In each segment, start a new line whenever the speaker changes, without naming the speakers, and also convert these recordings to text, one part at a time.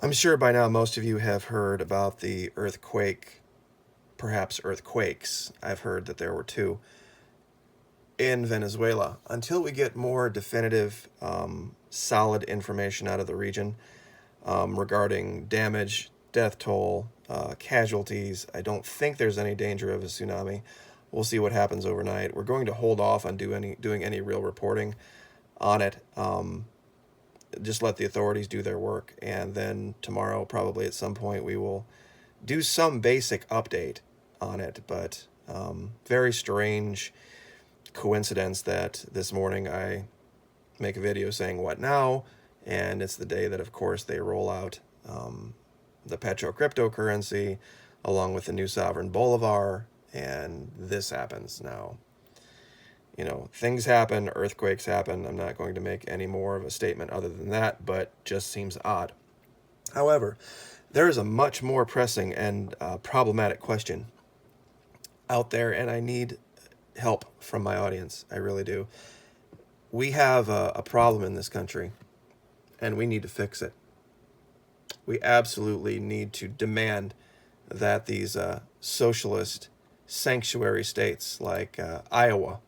I'm sure by now most of you have heard about the earthquake, perhaps earthquakes. I've heard that there were two in Venezuela. Until we get more definitive, solid information out of the region regarding damage, death toll, casualties, I don't think there's any danger of a tsunami. We'll see what happens overnight. We're going to hold off on doing any real reporting on it. Just let the authorities do their work, and then tomorrow, probably at some point, we will do some basic update on it. But very strange coincidence that this morning I make a video saying what now, and it's the day that, of course, they roll out the petro cryptocurrency along with the new sovereign bolivar, and this happens now. You know, things happen, earthquakes happen. I'm not going to make any more of a statement other than that, but just seems odd. However, there is a much more pressing and problematic question out there, and I need help from my audience. I really do. We have a problem in this country, and we need to fix it. We absolutely need to demand that these socialist sanctuary states like Iowa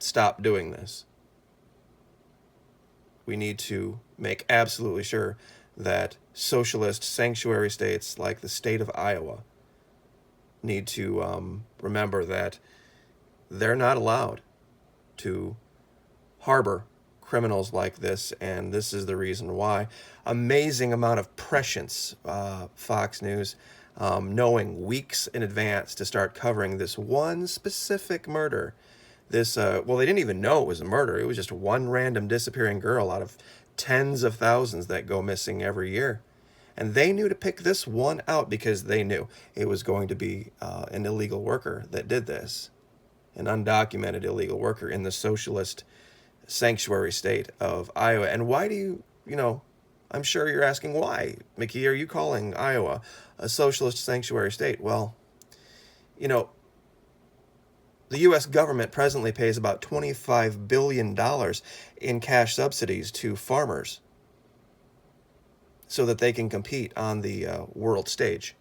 stop doing this. We need to make absolutely sure that socialist sanctuary states like the state of Iowa need to remember that they're not allowed to harbor criminals like this, and this is the reason why. Amazing amount of prescience, Fox News, knowing weeks in advance to start covering this one specific murder. This, well, they didn't even know it was a murder. It was just one random disappearing girl out of tens of thousands that go missing every year. And they knew to pick this one out because they knew it was going to be an illegal worker that did this. An undocumented illegal worker in the socialist sanctuary state of Iowa. And why do you, I'm sure you're asking why. Mickey, are you calling Iowa a socialist sanctuary state? Well, the U.S. government presently pays about $25 billion in cash subsidies to farmers so that they can compete on the world stage.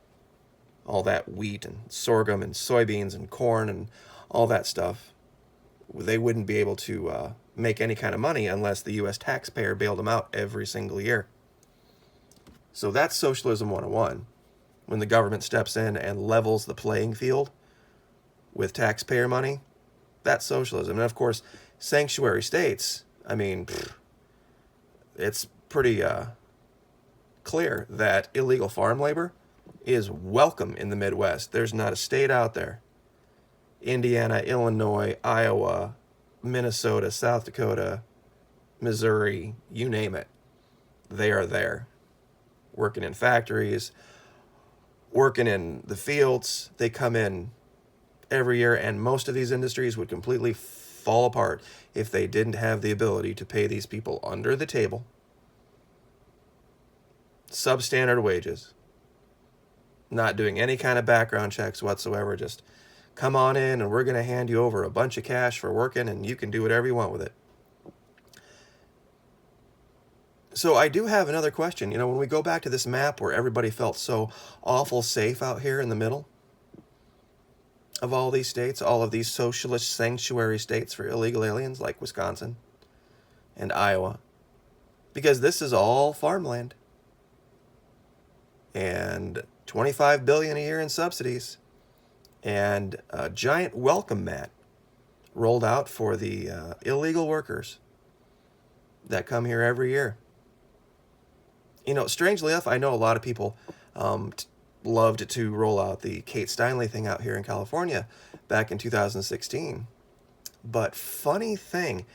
All that wheat and sorghum and soybeans and corn and all that stuff, they wouldn't be able to make any kind of money unless the U.S. taxpayer bailed them out every single year. So that's Socialism 101, when the government steps in and levels the playing field with taxpayer money. That's socialism. And of course, sanctuary states, it's pretty clear that illegal farm labor is welcome in the Midwest. There's not a state out there, Indiana, Illinois, Iowa, Minnesota, South Dakota, Missouri, you name it, they are there, working in factories, working in the fields. They come in every year, and most of these industries would completely fall apart if they didn't have the ability to pay these people under the table substandard wages, not doing any kind of background checks whatsoever. Just come on in and we're going to hand you over a bunch of cash for working, and you can do whatever you want with it. So I do have another question. When we go back to this map where everybody felt so awful safe out here in the middle of all these states, all of these socialist sanctuary states for illegal aliens like Wisconsin and Iowa, because this is all farmland and $25 billion a year in subsidies and a giant welcome mat rolled out for the illegal workers that come here every year. Strangely enough, I know a lot of people loved to roll out the Kate Steinle thing out here in California back in 2016. But funny thing,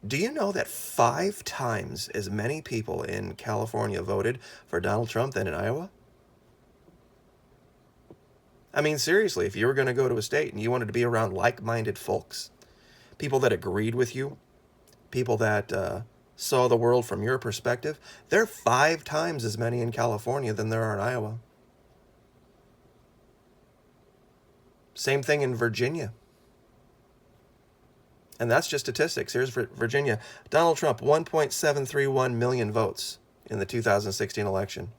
do you know that 5 times as many people in California voted for Donald Trump than in Iowa? Seriously, if you were going to go to a state and you wanted to be around like-minded folks, people that agreed with you, people that saw the world from your perspective, there are 5 times as many in California than there are in Iowa. Same thing in Virginia. And that's just statistics. Here's Virginia. Donald Trump, 1.731 million votes. in the 2016 election.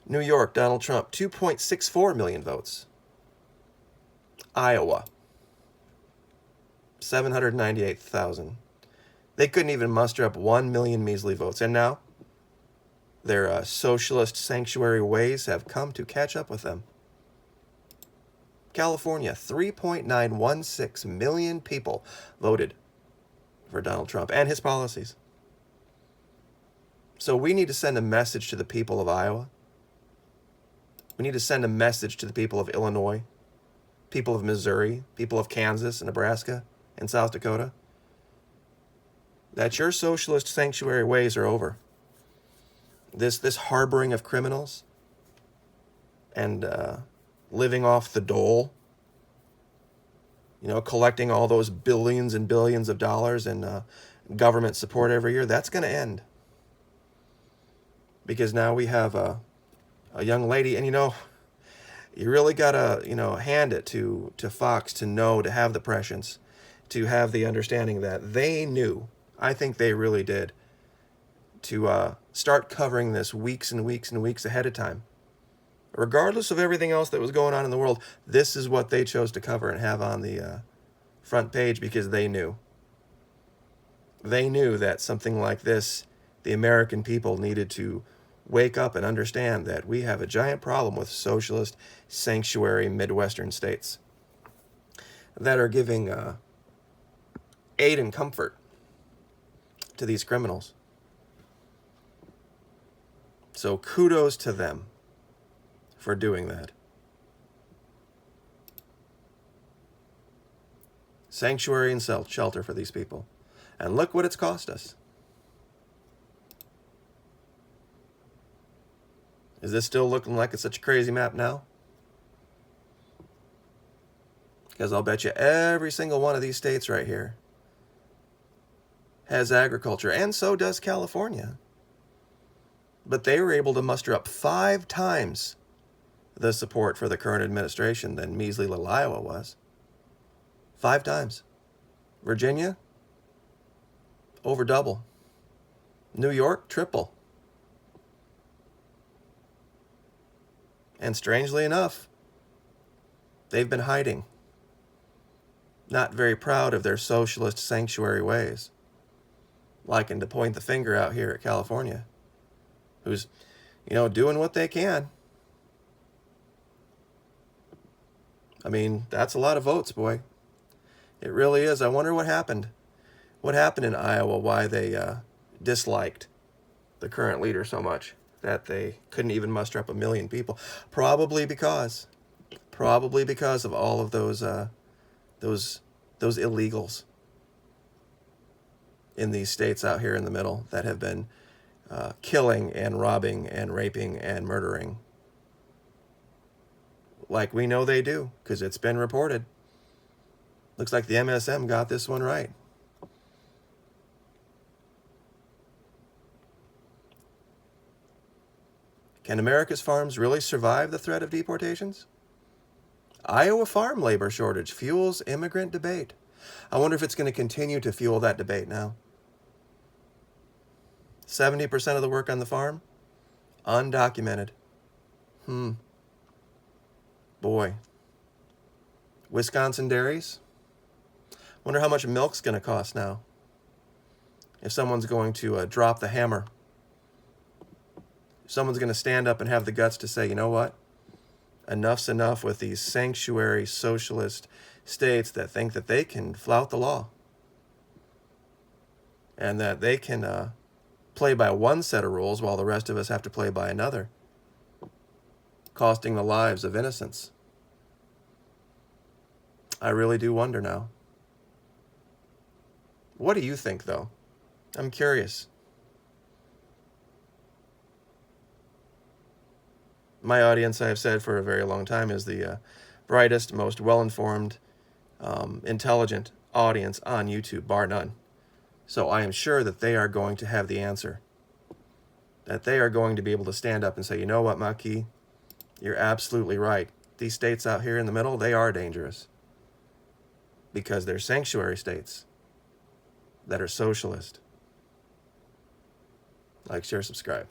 New York, Donald Trump, 2.64 million votes. Iowa, 798,000. They couldn't even muster up 1 million measly votes. And now, their socialist sanctuary ways have come to catch up with them. California, 3.916 million people voted for Donald Trump and his policies. So we need to send a message to the people of Iowa. We need to send a message to the people of Illinois, people of Missouri, people of Kansas and Nebraska and South Dakota, that your socialist sanctuary ways are over. This harboring of criminals and living off the dole, collecting all those billions and billions of dollars in government support every year, that's going to end. Because now we have a young lady, and you really got to, hand it to Fox to have the prescience, to have the understanding that they knew, I think they really did, to start covering this weeks and weeks and weeks ahead of time. Regardless of everything else that was going on in the world, this is what they chose to cover and have on the front page because they knew. They knew that something like this, the American people needed to wake up and understand that we have a giant problem with socialist sanctuary Midwestern states that are giving aid and comfort to these criminals. So kudos to them for doing that. Sanctuary and shelter for these people. And look what it's cost us. Is this still looking like it's such a crazy map now? Because I'll bet you every single one of these states right here has agriculture, and so does California. But they were able to muster up 5 times the support for the current administration than measly little Iowa was. 5 times. Virginia, over double. New York, triple. And strangely enough, they've been hiding. Not very proud of their socialist sanctuary ways. Liking to point the finger out here at California, who's, doing what they can. I mean, that's a lot of votes, boy. It really is. I wonder what happened. What happened in Iowa, why they disliked the current leader so much that they couldn't even muster up 1 million people. Probably because of all of those illegals in these states out here in the middle that have been killing and robbing and raping and murdering. Like we know they do, because it's been reported. Looks like the MSM got this one right. Can America's farms really survive the threat of deportations? Iowa farm labor shortage fuels immigrant debate. I wonder if it's going to continue to fuel that debate now. 70% of the work on the farm, undocumented. Boy. Wisconsin dairies. Wonder how much milk's going to cost now. If someone's going to drop the hammer. Someone's going to stand up and have the guts to say, you know what? Enough's enough with these sanctuary socialist states that think that they can flout the law. And that they can play by one set of rules while the rest of us have to play by another. Costing the lives of innocents. I really do wonder now. What do you think, though? I'm curious. My audience, I have said for a very long time, is the brightest, most well-informed, intelligent audience on YouTube, bar none. So I am sure that they are going to have the answer. That they are going to be able to stand up and say, you know what, Maki? You're absolutely right. These states out here in the middle, they are dangerous. Because they're sanctuary states that are socialist. Like, share, subscribe.